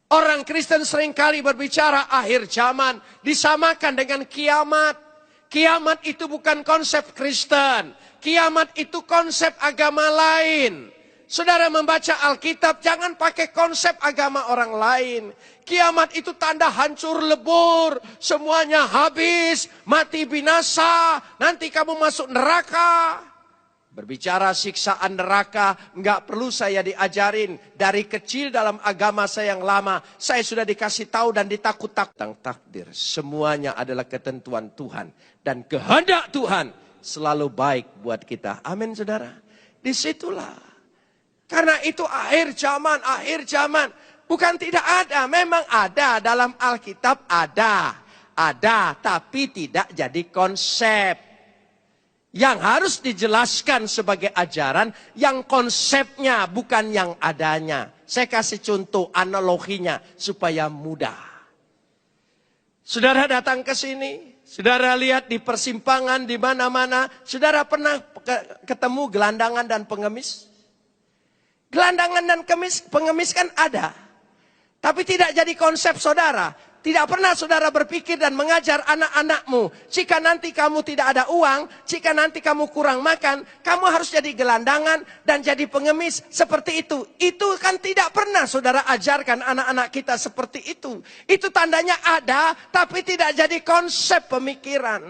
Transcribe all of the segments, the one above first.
Orang Kristen seringkali berbicara akhir zaman disamakan dengan kiamat. Kiamat itu bukan konsep Kristen. Kiamat itu konsep agama lain. Saudara membaca Alkitab jangan pakai konsep agama orang lain. Kiamat itu tanda hancur lebur. Semuanya habis, mati binasa. Nanti kamu masuk neraka. Berbicara siksaan neraka, nggak perlu saya diajarin. Dari kecil dalam agama saya yang lama, saya sudah dikasih tahu dan ditakut-takut tentang takdir. Semuanya adalah ketentuan Tuhan. Dan kehendak Tuhan selalu baik buat kita. Amin saudara. Disitulah. Karena itu akhir zaman. Bukan tidak ada, memang ada dalam Alkitab ada. Ada, tapi tidak jadi konsep. Yang harus dijelaskan sebagai ajaran yang konsepnya bukan yang adanya. Saya kasih contoh analoginya supaya mudah. Saudara datang ke sini, saudara lihat di persimpangan di mana-mana, saudara pernah ketemu gelandangan dan pengemis? Gelandangan dan pengemis kan ada. Tapi tidak jadi konsep saudara. Tidak pernah saudara berpikir dan mengajar anak-anakmu. Jika nanti kamu tidak ada uang, jika nanti kamu kurang makan, kamu harus jadi gelandangan dan jadi pengemis seperti itu. Itu kan tidak pernah saudara ajarkan anak-anak kita seperti itu. Itu tandanya ada, tapi tidak jadi konsep pemikiran.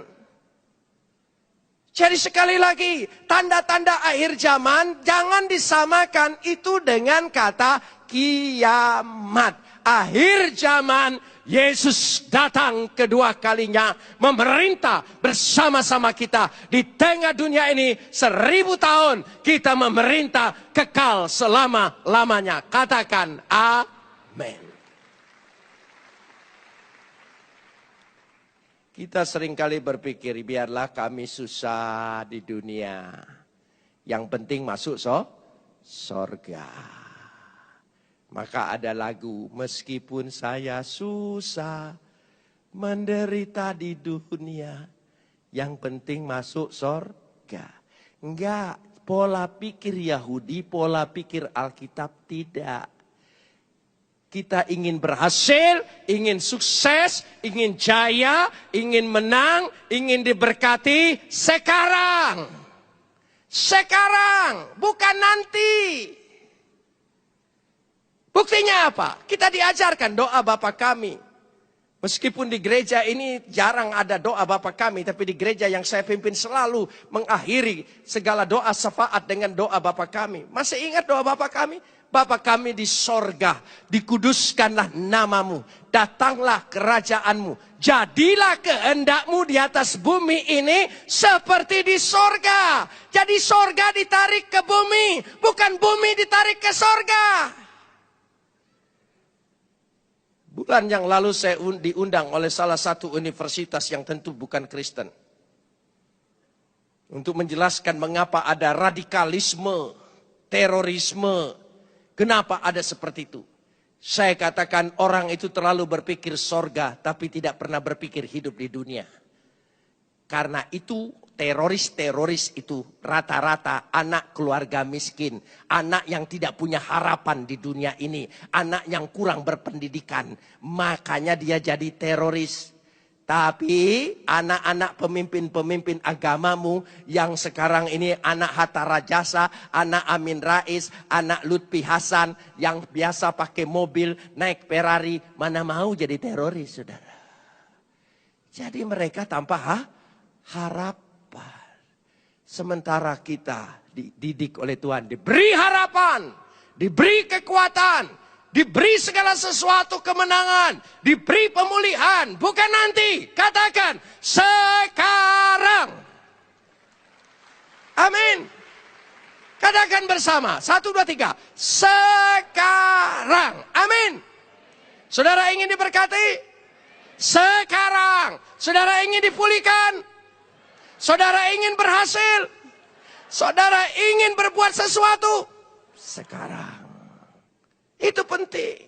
Jadi sekali lagi, tanda-tanda akhir zaman jangan disamakan itu dengan kata kiamat. Akhir zaman, Yesus datang kedua kalinya memerintah bersama-sama kita. Di tengah dunia ini 1000 tahun kita memerintah kekal selama-lamanya. Katakan amin. Kita seringkali berpikir biarlah kami susah di dunia. Yang penting masuk sorga. Maka ada lagu, meskipun saya susah menderita di dunia, yang penting masuk sorga. Enggak, pola pikir Yahudi, pola pikir Alkitab tidak. Kita ingin berhasil, ingin sukses, ingin jaya, ingin menang, ingin diberkati sekarang. Sekarang, bukan nanti. Buktinya apa? Kita diajarkan doa Bapa kami. Meskipun di gereja ini jarang ada doa Bapa kami. Tapi di gereja yang saya pimpin selalu mengakhiri segala doa syafaat dengan doa Bapa kami. Masih ingat doa Bapa kami? Bapa kami di sorga, dikuduskanlah namamu. Datanglah kerajaanmu. Jadilah kehendakmu di atas bumi ini seperti di sorga. Jadi sorga ditarik ke bumi. Bukan bumi ditarik ke sorga. Bulan yang lalu saya diundang oleh salah satu universitas yang tentu bukan Kristen. Untuk menjelaskan mengapa ada radikalisme, terorisme. Kenapa ada seperti itu. Saya katakan orang itu terlalu berpikir sorga tapi tidak pernah berpikir hidup di dunia. Karena itu teroris-teroris itu rata-rata anak keluarga miskin. Anak yang tidak punya harapan di dunia ini. Anak yang kurang berpendidikan. Makanya dia jadi teroris. Tapi anak-anak pemimpin-pemimpin agamamu yang sekarang ini anak Hatta Rajasa, anak Amin Rais, anak Lutfi Hasan yang biasa pakai mobil, naik Ferrari. Mana mau jadi teroris saudara. Jadi mereka tanpa harapan. Sementara kita dididik oleh Tuhan, diberi harapan, diberi kekuatan, diberi segala sesuatu kemenangan, diberi pemulihan, bukan nanti, katakan sekarang. Amin. Katakan bersama, 1, 2, 3, sekarang. Amin. Saudara ingin diberkati? Sekarang. Saudara ingin dipulihkan? Saudara ingin berhasil? Saudara ingin berbuat sesuatu? Sekarang. Itu penting.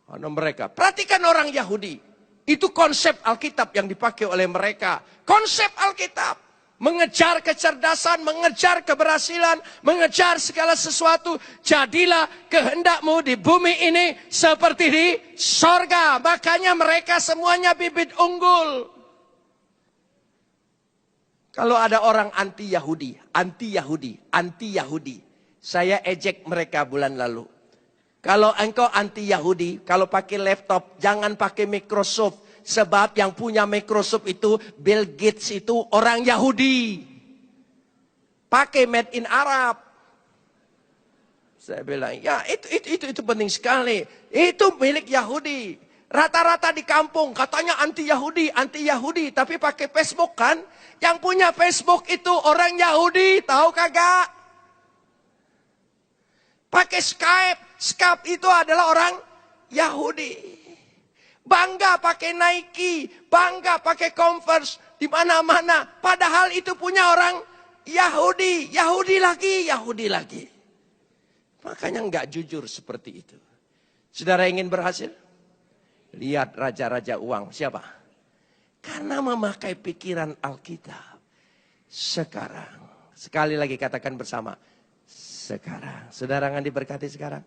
Karena mereka, perhatikan orang Yahudi. Itu konsep Alkitab yang dipakai oleh mereka. Konsep Alkitab. mengejar kecerdasan, mengejar keberhasilan, mengejar segala sesuatu. Jadilah kehendakmu di bumi ini seperti di sorga. Makanya mereka semuanya bibit unggul. Kalau ada orang anti-Yahudi, saya ejek mereka bulan lalu. Kalau engkau anti-Yahudi, kalau pakai laptop, jangan pakai Microsoft. Sebab yang punya Microsoft itu, Bill Gates itu orang Yahudi. Pakai made in Arab. Saya bilang, ya itu penting sekali. Itu milik Yahudi. Rata-rata di kampung katanya anti-Yahudi. Tapi pakai Facebook kan. Yang punya Facebook itu orang Yahudi, tahu kagak? Pakai Skype itu adalah orang Yahudi. Bangga pakai Nike, bangga pakai Converse di mana-mana. Padahal itu punya orang Yahudi, Yahudi lagi. Makanya nggak jujur seperti itu. Saudara ingin berhasil? Lihat raja-raja uang, siapa? Karena memakai pikiran Alkitab. Sekarang, sekali lagi katakan bersama. Sekarang, saudara akan diberkati sekarang.